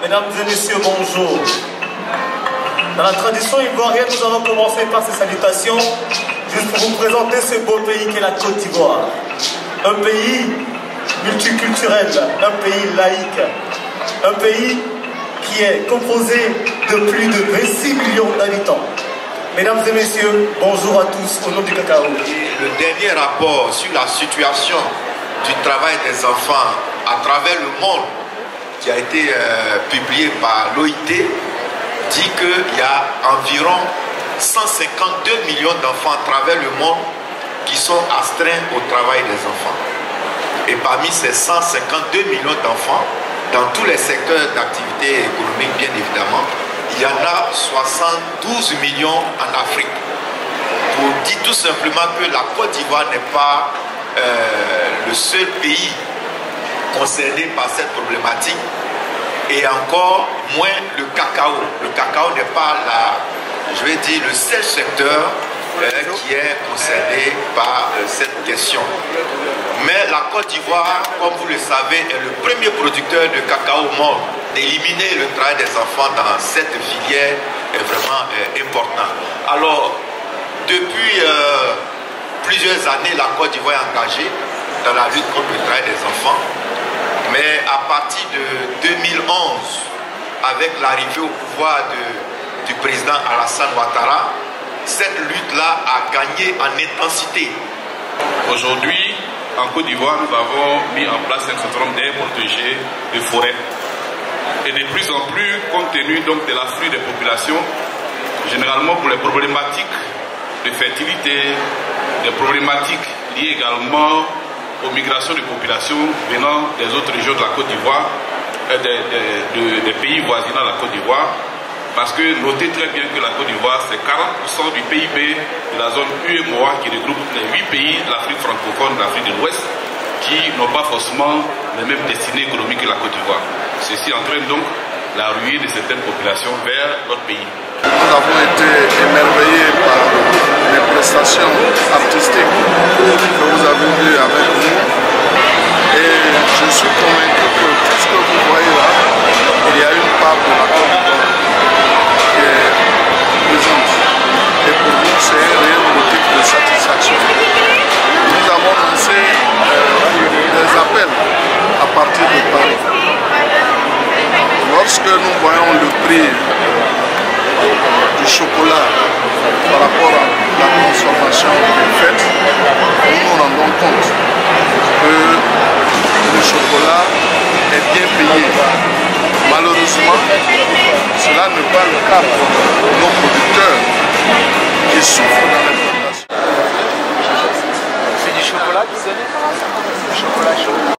Mesdames et messieurs, bonjour. Dans la tradition ivoirienne, nous allons commencer par ces salutations, juste pour vous présenter ce beau pays qu'est la Côte d'Ivoire. Un pays multiculturel, un pays laïque, un pays qui est composé de plus de 26 millions d'habitants. Mesdames et messieurs, bonjour à tous au nom du cacao. Le dernier rapport sur la situation du travail des enfants à travers le monde qui a été publié par l'OIT dit qu'il y a environ 152 millions d'enfants à travers le monde qui sont astreints au travail des enfants. Et parmi ces 152 millions d'enfants, dans tous les secteurs d'activité économique bien évidemment, il y en a 72 millions en Afrique. Pour dire tout simplement que la Côte d'Ivoire n'est pas le seul pays concerné par cette problématique, et encore moins le cacao. Le cacao n'est pas le seul secteur qui est concerné par cette question. Mais la Côte d'Ivoire, comme vous le savez, est le premier producteur de cacao au monde. D'éliminer le travail des enfants dans cette filière est vraiment important. Alors, depuis plusieurs années, la Côte d'Ivoire est engagée dans la lutte contre le travail des enfants. Mais à partir de 2011, avec l'arrivée au pouvoir du président Alassane Ouattara, cette lutte-là a gagné en intensité. Aujourd'hui, en Côte d'Ivoire, nous avons mis en place un certain nombre d'aires protégées de forêts. Et de plus en plus, compte tenu donc de l'afflux des populations, généralement pour les problématiques de fertilité, des problématiques liées également aux migrations de populations venant des autres régions de la Côte d'Ivoire, des pays voisinants de la Côte d'Ivoire, parce que notez très bien que la Côte d'Ivoire, c'est 40% du PIB de la zone UEMOA qui regroupe les 8 pays de l'Afrique francophone, de l'Afrique de l'Ouest, qui n'ont pas forcément les mêmes destinées économiques que la Côte d'Ivoire. Ceci entraîne donc la ruée de certaines populations vers notre pays. Nous avons été émerveillés par les prestations artistiques que vous avez vues avec nous, et je suis convaincu que tout ce que vous voyez là, il y a une part de la Côte d'Ivoire qui est présente, et pour nous c'est un réel motif de satisfaction. Nous avons lancé des appels à partir de Paris. Lorsque nous voyons le prix du chocolat par rapport à la consommation faite, nous nous rendons compte que le chocolat est bien payé. Malheureusement, cela n'est pas le cas pour nos producteurs qui souffrent dans les plantations. C'est du chocolat, vous savez? Du chocolat chaud.